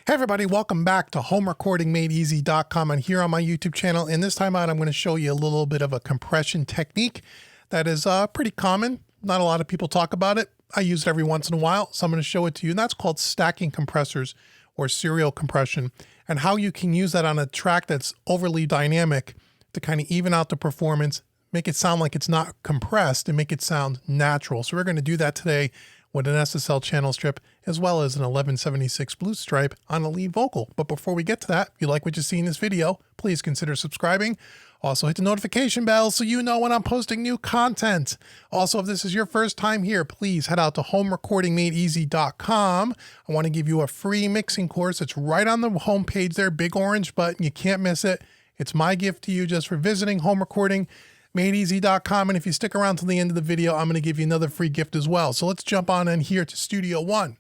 Hey everybody, welcome back to HomeRecordingMadeEasy.com and here on my YouTube channel. And this time out, I'm going to show you a little bit of a compression technique that is pretty common. Not a lot of people talk about it. I use it every once in a while, so I'm going to show it to you. And that's called stacking compressors or serial compression, and how you can use that on a track that's overly dynamic to kind of even out the performance, make it sound like it's not compressed, and make it sound natural. So we're going to do that today with an SSL channel strip, as well as an 1176 blue stripe on a lead vocal. But before we get to that, if you like what you see in this video, please consider subscribing. Also hit the notification bell so you know when I'm posting new content. Also, if this is your first time here, please head out to HomeRecordingMadeEasy.com. I want to give you a free mixing course. It's right on the homepage there, big orange button. You can't miss it. It's my gift to you just for visiting HomeRecordingMadeEasy.com. And if you stick around to the end of the video, I'm going to give you another free gift as well. So let's jump on in here to Studio One.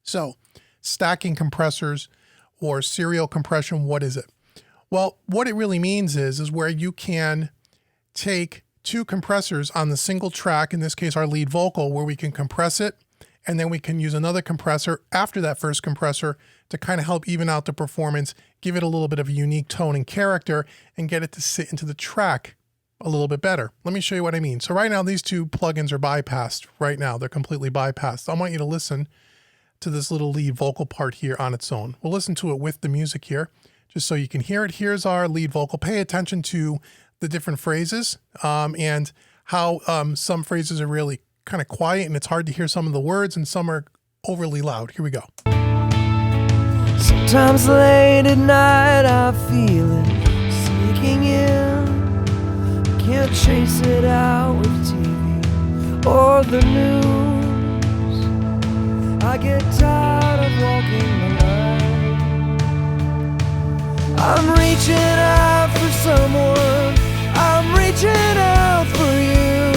So stacking compressors or serial compression, what is it? Well, what it really means is where you can take two compressors on the single track, in this case our lead vocal, where we can compress it, and then we can use another compressor after that first compressor to kind of help even out the performance, give it a little bit of a unique tone and character, and get it to sit into the track a little bit better. Let me show you what I mean. So right now these two plugins are bypassed. Right now they're completely bypassed. I want you to listen to this little lead vocal part here on its own. We'll listen to it with the music here, just so you can hear it. Here's our lead vocal. Pay attention to the different phrases and how some phrases are really kind of quiet and it's hard to hear some of the words, and some are overly loud. Here we go. Sometimes late at night I feel it sneaking in. Can't chase it out with TV or the news. I get tired of walking the line. I'm reaching out for someone. I'm reaching out for you.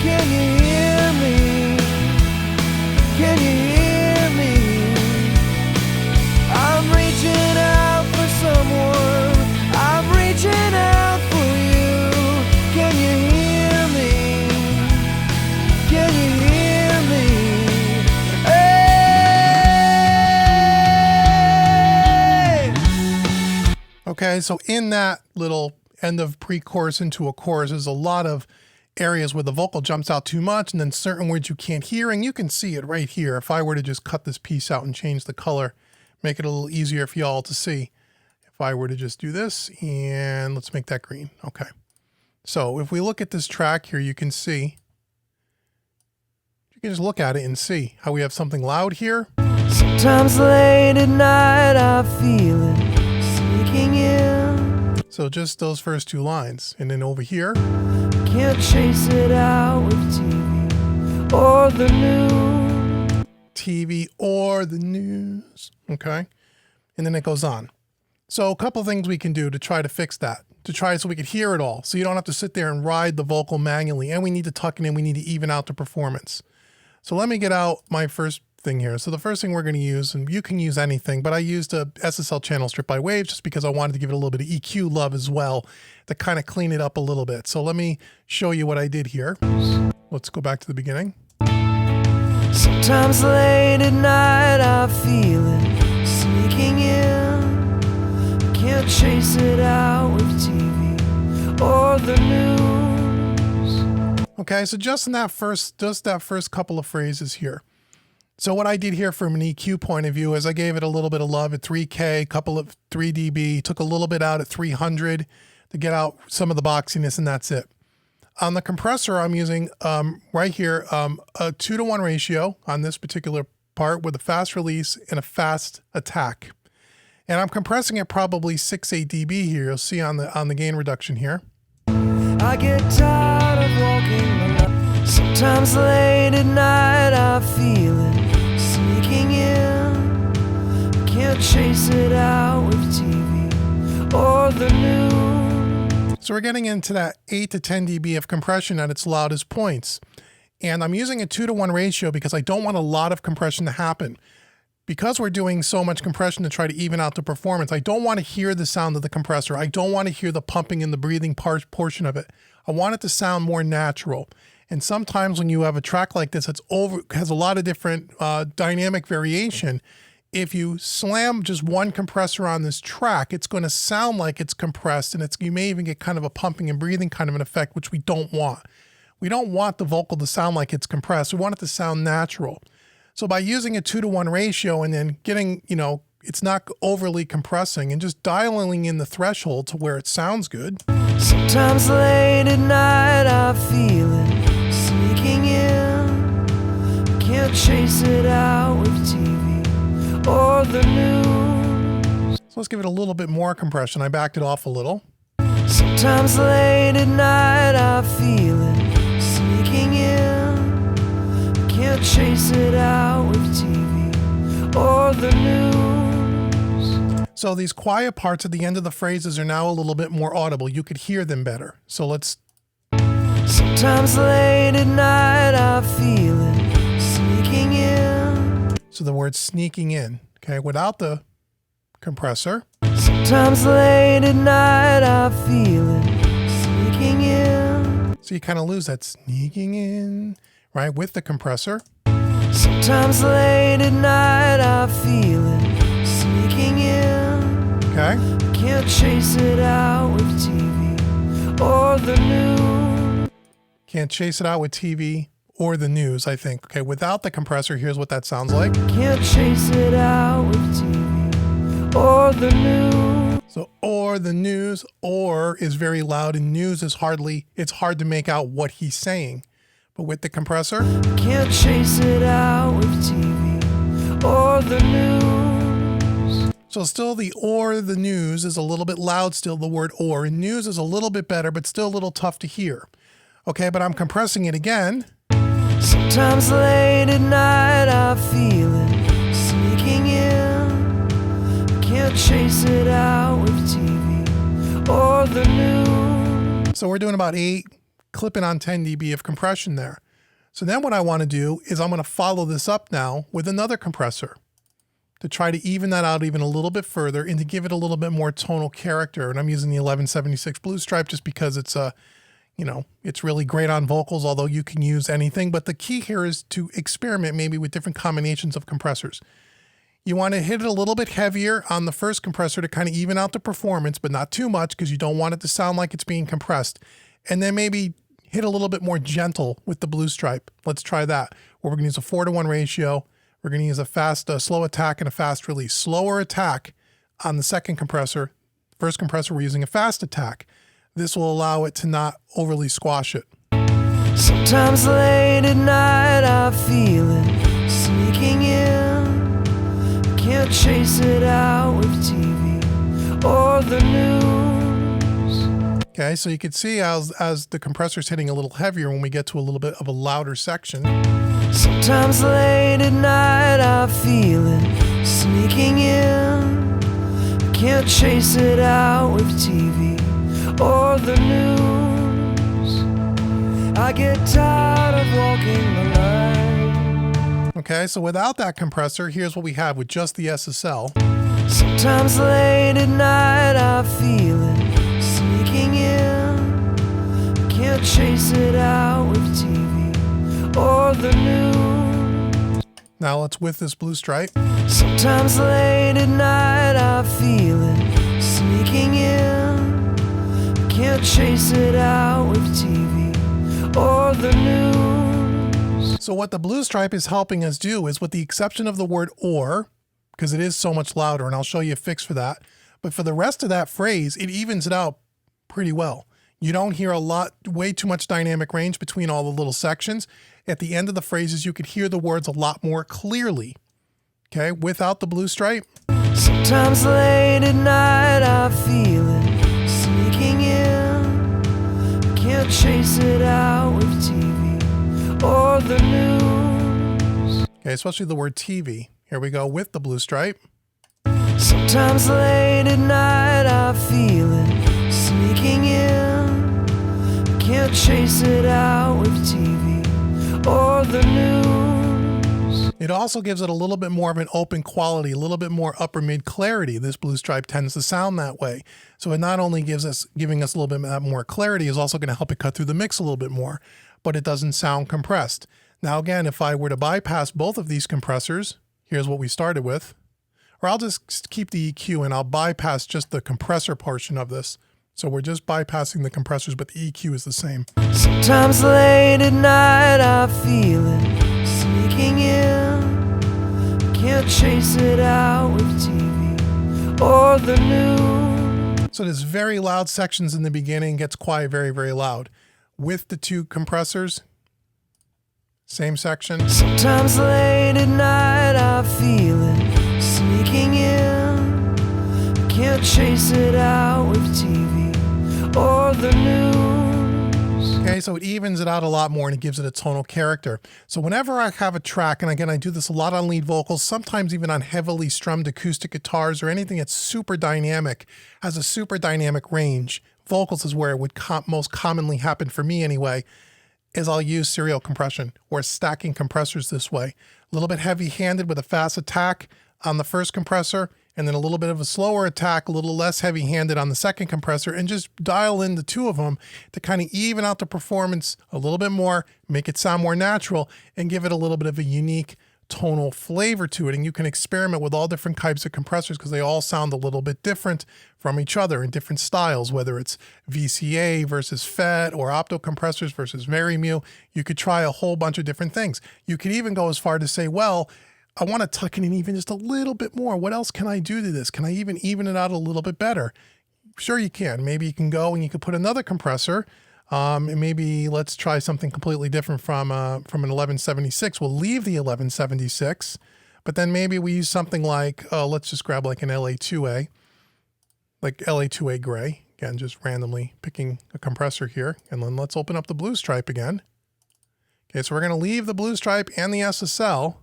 Can you hear me? Can you hear me? I'm reaching out for someone. I'm reaching out for you. Can you hear me? Can you hear me? Hey! Okay, so in that little end of pre-chorus into a chorus, there's a lot of areas where the vocal jumps out too much, and then certain words you can't hear, and you can see it right here. If I were to just cut this piece out and change the color, make it a little easier for y'all to see. If I were to just do this, and let's make that green. Okay. So if we look at this track here, you can see, you can just look at it and see how we have something loud here. Sometimes late at night I feel it sneaking in. So just those first two lines. And then over here, can't chase it out with TV or the news. TV or the news. Okay. And then it goes on. So a couple things we can do to try to fix that, to try so we could hear it all. So you don't have to sit there and ride the vocal manually, and we need to tuck it in. We need to even out the performance. So let me get out my first thing here. So the first thing we're going to use, and you can use anything, but I used a SSL channel strip by Wave just because I wanted to give it a little bit of EQ love as well to kind of clean it up a little bit. So let me show you what I did here. Let's go back to the beginning. Sometimes late at night I feel it sneaking in. Can't chase it out with TV or the news. Okay, so just that first couple of phrases here. So what I did here from an EQ point of view is I gave it a little bit of love at 3K, couple of 3 dB, took a little bit out at 300 to get out some of the boxiness, and that's it. On the compressor, I'm using right here a 2-to-1 ratio on this particular part with a fast release and a fast attack. And I'm compressing it probably 6-8 dB here. You'll see on the gain reduction here. I get tired of walking the line. Sometimes late at night I feel it sneaking in. Can't chase it out with TV or the news. So we're getting into that 8 to 10 dB of compression at its loudest points. And I'm using a 2-to-1 ratio because I don't want a lot of compression to happen. Because we're doing so much compression to try to even out the performance, I don't want to hear the sound of the compressor. I don't want to hear the pumping and the breathing portion of it. I want it to sound more natural. And sometimes when you have a track like this that's has a lot of different dynamic variation, if you slam just one compressor on this track, it's going to sound like it's compressed, and you may even get kind of a pumping and breathing kind of an effect, which we don't want. We don't want the vocal to sound like it's compressed. We want it to sound natural. So by using a 2-to-1 ratio and then getting, it's not overly compressing and just dialing in the threshold to where it sounds good. Sometimes late at night I feel it sneaking in. Can't chase it out with TV or the news. So let's give it a little bit more compression. I backed it off a little. Sometimes late at night I feel it sneaking in. Can't chase it out with TV or the news. So these quiet parts at the end of the phrases are now a little bit more audible. You could hear them better. So let's... Sometimes late at night I feel it sneaking in. So the word sneaking in, okay, without the compressor. Sometimes late at night I feel it sneaking in. So you kind of lose that sneaking in, right, with the compressor. Sometimes late at night I feel it sneaking in. Okay. Can't chase it out with TV or the news. Can't chase it out with TV or the news, I think. Okay, without the compressor, here's what that sounds like. Can't chase it out with TV or the news. So, or the news, or is very loud, and news is it's hard to make out what he's saying. But with the compressor, can't chase it out with TV or the news. So still the or the news is a little bit loud still, the word or. And news is a little bit better, but still a little tough to hear. Okay, but I'm compressing it again. Sometimes late at night I feel it sneaking in. Can't chase it out with TV or the news. So we're doing about 8, clipping on 10 dB of compression there. So then what I want to do is I'm going to follow this up now with another compressor to try to even that out even a little bit further and to give it a little bit more tonal character. And I'm using the 1176 Blue Stripe just because it's it's really great on vocals, although you can use anything. But the key here is to experiment maybe with different combinations of compressors. You want to hit it a little bit heavier on the first compressor to kind of even out the performance, but not too much because you don't want it to sound like it's being compressed. And then maybe hit a little bit more gentle with the Blue Stripe. Let's try that. Where we're going to use a 4-to-1 ratio. We're going to use a slow attack and a fast release. Slower attack on the second compressor. First compressor, we're using a fast attack. This will allow it to not overly squash it. Sometimes late at night I feel it sneaking in. Can't chase it out with TV or the news. Okay, so you can see as the compressor's hitting a little heavier when we get to a little bit of a louder section. Sometimes late at night I feel it sneaking in. Can't chase it out with TV or the news. I get tired of walking the line. Okay, so without that compressor, here's what we have with just the SSL. Sometimes late at night I feel it sneaking in. Can't chase it out with TV or the news. Now let's with this Blue Stripe. Sometimes late at night I feel it sneaking in. Can't chase it out with TV or the news. So what the Blue Stripe is helping us do is, with the exception of the word or, because it is so much louder, and I'll show you a fix for that, but for the rest of that phrase, it evens it out pretty well. You don't hear way too much dynamic range between all the little sections. At the end of the phrases, you could hear the words a lot more clearly. Okay, without the Blue Stripe. Sometimes late at night I feel it sneaking in. Can't chase it out with TV or the news. Okay, especially the word TV. Here we go with the Blue Stripe. Sometimes late at night I feel it sneaking in. Can't chase it out with TV or the news. It also gives it a little bit more of an open quality, a little bit more upper mid clarity. This Blue Stripe tends to sound that way. So it not only giving us a little bit more clarity, is also going to help it cut through the mix a little bit more, but it doesn't sound compressed. Now again, if I were to bypass both of these compressors, here's what we started with. or I'll just keep the EQ and I'll bypass just the compressor portion of this. So we're just bypassing the compressors, but the EQ is the same. Sometimes late at night I feel it sneaking in. Can't chase it out with TV or the news. So there's very loud sections in the beginning, gets quiet very, very loud. With the two compressors, same section. Sometimes late at night I feel it sneaking in. Can't chase it out with TV or the news. Okay, so it evens it out a lot more and it gives it a tonal character. So whenever I have a track, and again, I do this a lot on lead vocals, sometimes even on heavily strummed acoustic guitars or anything that's super dynamic, has a super dynamic range. Vocals is where it would most commonly happen for me anyway, is I'll use serial compression or stacking compressors this way. A little bit heavy-handed with a fast attack on the first compressor, and then a little bit of a slower attack, a little less heavy-handed on the second compressor, and just dial in the two of them to kind of even out the performance a little bit more, make it sound more natural, and give it a little bit of a unique tonal flavor to it. And you can experiment with all different types of compressors because they all sound a little bit different from each other in different styles, whether it's VCA versus FET or opto compressors versus Varimu. You could try a whole bunch of different things. You could even go as far to say, well, I want to tuck it in even just a little bit more. What else can I do to this? Can I even it out a little bit better? Sure you can. Maybe you can go and you could put another compressor. And maybe let's try something completely different from an 1176. We'll leave the 1176, but then maybe we use something like, let's just grab like an LA2A, like LA2A gray. Again, just randomly picking a compressor here. And then let's open up the blue stripe again. Okay, so we're going to leave the blue stripe and the SSL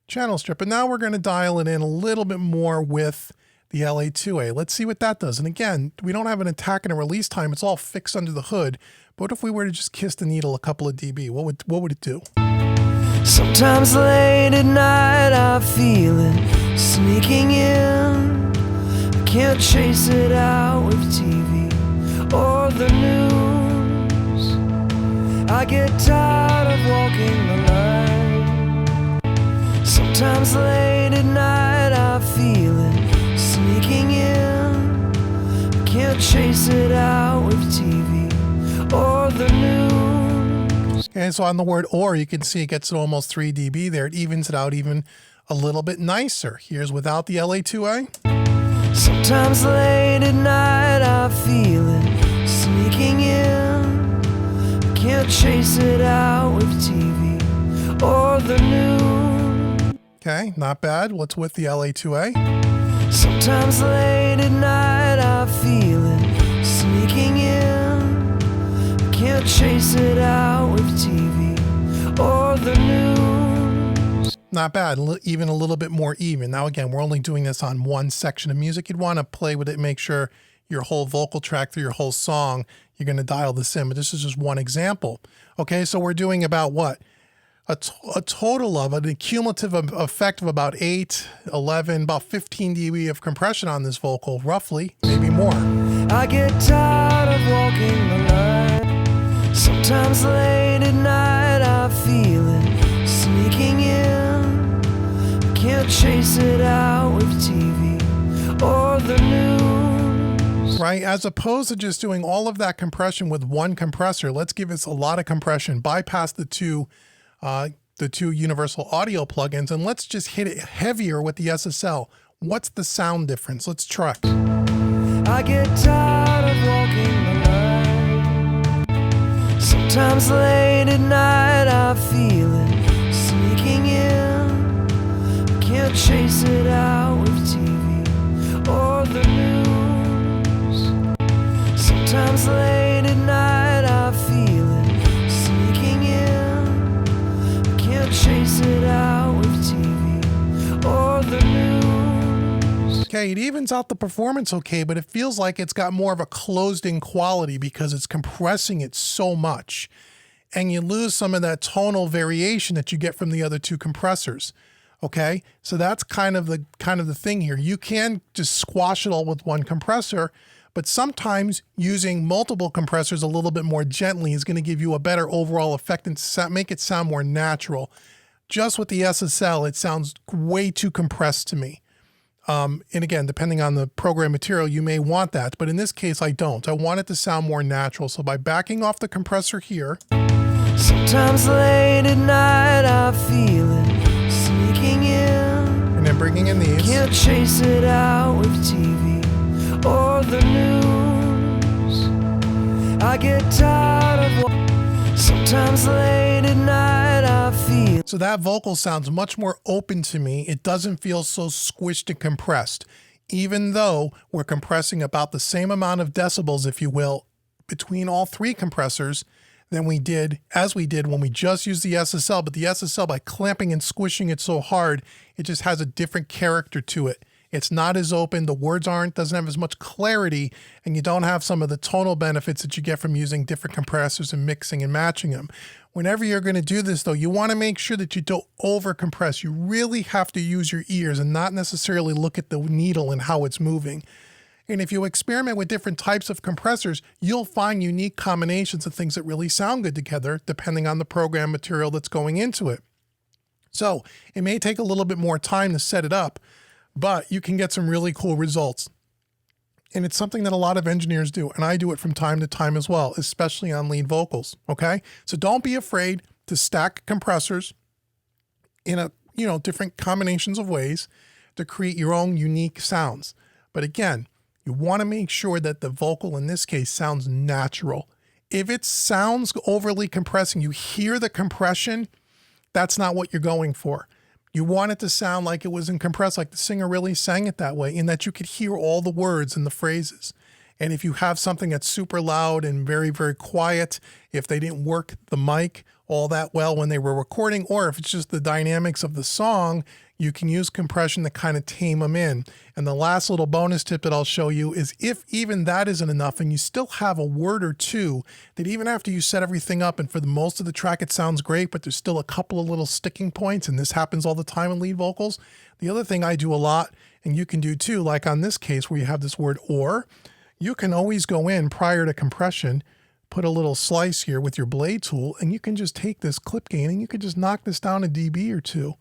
channel strip, and now we're going to dial it in a little bit more with the LA2A. Let's see what that does. And again, we don't have an attack and a release time. It's all fixed under the hood. But what if we were to just kiss the needle a couple of dB? What would it do? Sometimes late at night I feel it sneaking in. I can't chase it out with TV or the news. I get tired of walking the line. Sometimes late at night I feel it sneaking in. I can't chase it out with TV or the news. Okay, so on the word or, you can see it gets to almost 3 dB there. It evens it out even a little bit nicer. Here's without the LA2A. Sometimes late at night I feel it sneaking in. I can't chase it out with TV or the news. Okay, not bad. What's with the LA2A? Sometimes late at night I feel it sneaking in. I can't chase it out with TV or the news. Not bad, even a little bit more even. Now again, we're only doing this on one section of music. You'd want to play with it, make sure your whole vocal track through your whole song, you're going to dial this in, but this is just one example. Okay, so we're doing about what? A total of a cumulative effect of about 8, 11, about 15 dB of compression on this vocal, roughly, maybe more. I get tired of walking the line. Sometimes late at night I feel it sneaking in. I can't chase it out with TV or the news. Right, as opposed to just doing all of that compression with one compressor, let's give us a lot of compression, bypass the two universal audio plugins, and let's just hit it heavier with the SSL. What's the sound difference? Let's try. I get tired of walking the line. Sometimes late at night I feel it sneaking in. I can't chase it out with TV or the news. Sometimes late at night I feel it sneaking in. I can't chase it out with TV or the news. Okay, it evens out the performance okay, but it feels like it's got more of a closed-in quality because it's compressing it so much. And you lose some of that tonal variation that you get from the other two compressors. Okay, so that's kind of the thing here. You can just squash it all with one compressor, but sometimes using multiple compressors a little bit more gently is going to give you a better overall effect and make it sound more natural. Just with the SSL, it sounds way too compressed to me. And again, depending on the program material, you may want that. But in this case, I don't. I want it to sound more natural. So by backing off the compressor here. Sometimes late at night I feel it sneaking in. And then bringing in these. Can't chase it out with TV or the news. I get tired of sometimes late at night I feel. So that vocal sounds much more open to me. It doesn't feel so squished and compressed, even though we're compressing about the same amount of decibels, if you will, between all three compressors than we did when we just used the SSL. But the SSL, by clamping and squishing it so hard, it just has a different character to it. It's not as open, the words doesn't have as much clarity, and you don't have some of the tonal benefits that you get from using different compressors and mixing and matching them. Whenever you're going to do this though, you want to make sure that you don't over compress. You really have to use your ears and not necessarily look at the needle and how it's moving. And if you experiment with different types of compressors, you'll find unique combinations of things that really sound good together, depending on the program material that's going into it. So it may take a little bit more time to set it up, but you can get some really cool results. And it's something that a lot of engineers do, and I do it from time to time as well, especially on lead vocals, okay? So don't be afraid to stack compressors in different combinations of ways to create your own unique sounds. But again, you want to make sure that the vocal in this case sounds natural. If it sounds overly compressing, you hear the compression, that's not what you're going for. You want it to sound like it wasn't compressed, like the singer really sang it that way, and that you could hear all the words and the phrases. And if you have something that's super loud and very, very quiet, if they didn't work the mic all that well when they were recording, or if it's just the dynamics of the song, you can use compression to kind of tame them in. And the last little bonus tip that I'll show you is if even that isn't enough and you still have a word or two that even after you set everything up and for the most of the track it sounds great, but there's still a couple of little sticking points, and this happens all the time in lead vocals. The other thing I do a lot, and you can do too, like on this case where you have this word or, you can always go in prior to compression, put a little slice here with your blade tool, and you can just take this clip gain and you can just knock this down a dB or two.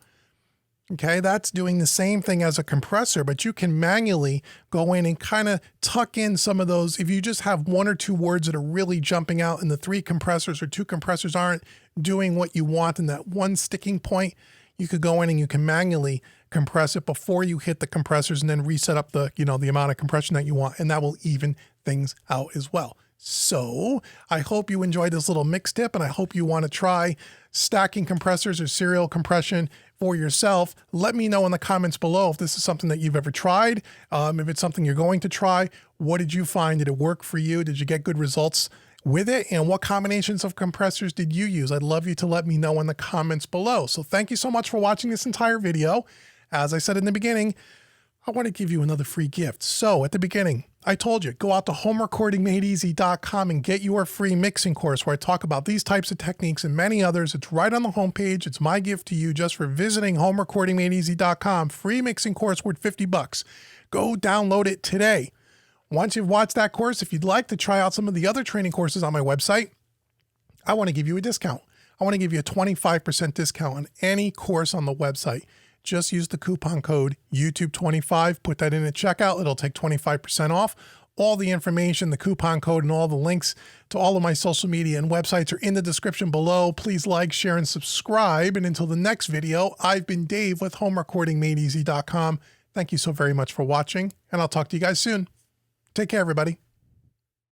Okay, that's doing the same thing as a compressor, but you can manually go in and kind of tuck in some of those. If you just have one or two words that are really jumping out and the three compressors or two compressors aren't doing what you want in that one sticking point, you could go in and you can manually compress it before you hit the compressors and then reset up the, the amount of compression that you want, and that will even things out as well. So I hope you enjoyed this little mix tip, and I hope you want to try stacking compressors or serial compression for yourself. Let me know in the comments below if this is something that you've ever tried. If it's something you're going to try, what did you find? Did it work for you? Did you get good results with it? And what combinations of compressors did you use? I'd love you to let me know in the comments below. So thank you so much for watching this entire video. As I said in the beginning, I want to give you another free gift. So at the beginning, I told you, go out to homerecordingmadeeasy.com and get your free mixing course where I talk about these types of techniques and many others. It's right on the homepage. It's my gift to you just for visiting homerecordingmadeeasy.com. Free mixing course worth $50. Go download it today. Once you've watched that course, if you'd like to try out some of the other training courses on my website, I want to give you a discount. I want to give you a 25% discount on any course on the website. Just use the coupon code YouTube25, put that in at checkout. It'll take 25% off. All the information, the coupon code, and all the links to all of my social media and websites are in the description below. Please like, share, and subscribe. And until the next video, I've been Dave with homerecordingmadeeasy.com. Thank you so very much for watching, and I'll talk to you guys soon. Take care, everybody.